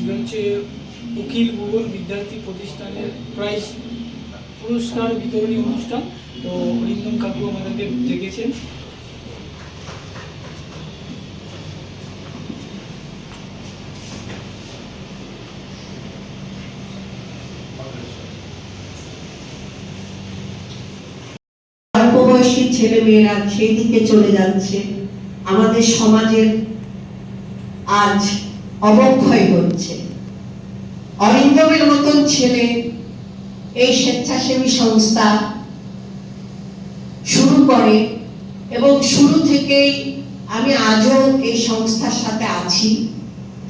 আজকে হচ্ছে অখিল ভূগোল বিদ্যার্থী প্রতিষ্ঠানের প্রাইজ পুরস্কার বিতরণী অনুষ্ঠান। তো অরিন্দম কাকু আমাদেরকে ডেকেছেন। অল্পবয়সী ছেলে মেয়েরা সেই দিকে চলে যাচ্ছে, আমাদের সমাজের আজ অবক্ষয় হচ্ছে। অরিন্দমের মতন ছেলে এই স্বেচ্ছাসেবী সংস্থা শুরু করে এবং শুরু থেকেই আমি আজও এই সংস্থার সাথে আছি।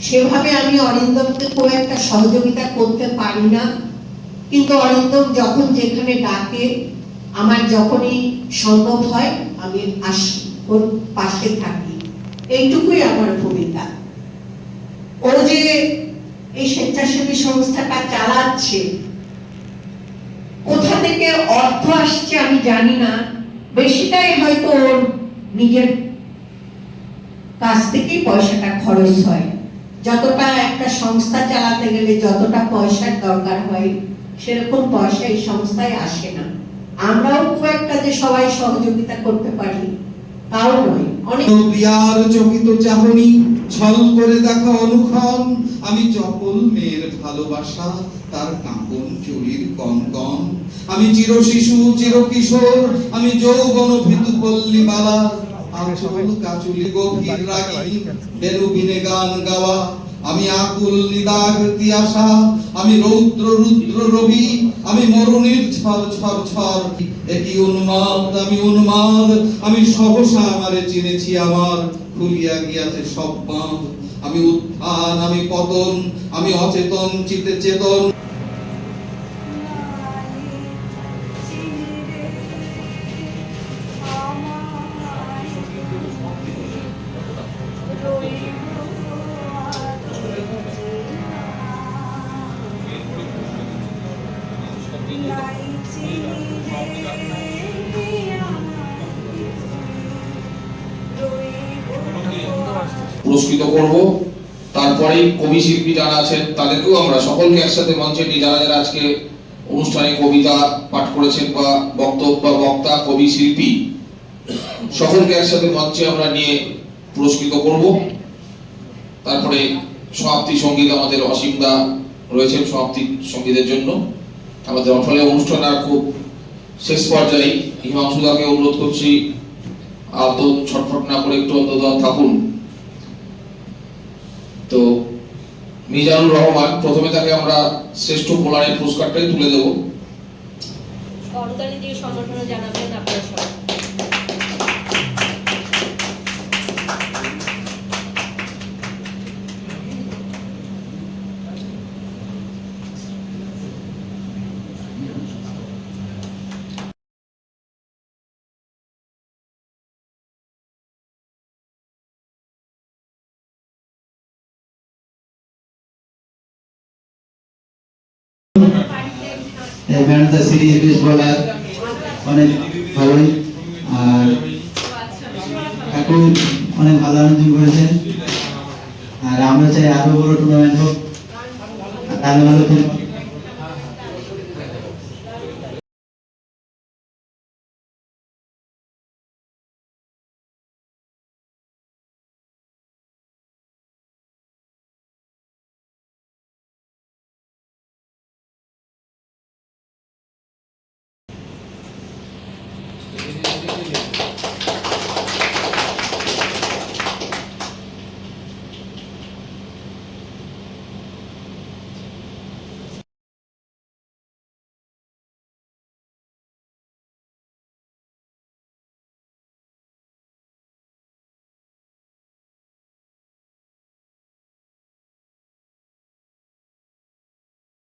সেভাবে আমি অরিন্দমকে খুব একটা সহযোগিতা করতে পারি না, কিন্তু অরিন্দম যখন যেখানে ডাকে, আমার যখনই সম্ভব হয় আমি আসি, ওর পাশে থাকি, এইটুকুই আমার ভূমিকা। ও যে এই স্বেচ্ছাসেবী সংস্থাটা চালাচ্ছে, কোথা থেকে অর্থ আসছে আমি জানি না, বেশিটাই হয়তো ওর নিজের কাছ থেকেই পয়সাটা খরচ হয়। যতটা একটা সংস্থা চালাতে গেলে যতটা পয়সার দরকার হয়, সেরকম পয়সা এই সংস্থায় আসে না। আমরাও খুব একটা যে সবাই সহযোগিতা করতে পারি তাও নয়। অনেক প্রিয়ার চকিত চাহনি ছল করে দেখা অনুক্ষণ, আমি চপল মেয়ের ভালোবাসা তার কাঁপন চুরির কনকন, আমি চির শিশু চির কিশোর, আমি যৌবন ভীতু পল্লী বালা, আঁচল কাচুলি গভীর রাগিনী বেনুবিনে গান গাওয়া, আমি আকুল নিদাগ তিয়াসা, আমি রৌদ্র রুদ্র রবি, আমি মরুণীর ঝড় ঝড় ঝড়, একই উন্মাদ আমি উন্মাদ, আমি সহসা আমারে চিনেছি আমার, খুলিয়া গিয়াছে সব বাঁধ, আমি উত্থান আমি পতন, আমি অচেতন চিতে চেতন। পুরস্কৃত করব। তারপরে কবি শিল্পী যারা আছেন তাদেরকেও আমরা সকলকে একসাথে মঞ্চে নিয়ে, যারা যারা আজকে অনুষ্ঠানে কবিতা পাঠ করেছেন বা বক্তা কবি শিল্পী সকলকে একসাথে মঞ্চে আমরা নিয়ে পুরস্কৃত করব। তারপরে সমাপ্তি সঙ্গীত আমাদের অসীমদা রয়েছেন সমাপ্তি সঙ্গীতের জন্য। আমাদের ফলে অনুষ্ঠান আর খুব শেষ পর্যায়ে হিমাংশুদাকে অনুরোধ করছি আত ছটফট না করে একটু অন্তত থাকুন। তো মিজানুর রহমান, প্রথমে তাকে আমরা শ্রেষ্ঠ বোলারের পুরস্কারটাই তুলে দেব। করতালি দিয়ে সম্মাননা জানাবেন আপনারা সবাই। Man of the series best bowler অনেক ভালোই, আর এখন অনেক ভালো আয়োজন করেছেন, আর আমরা চাই আরো বড় টুর্নামেন্ট হোক, ভালো ভালো Thank you.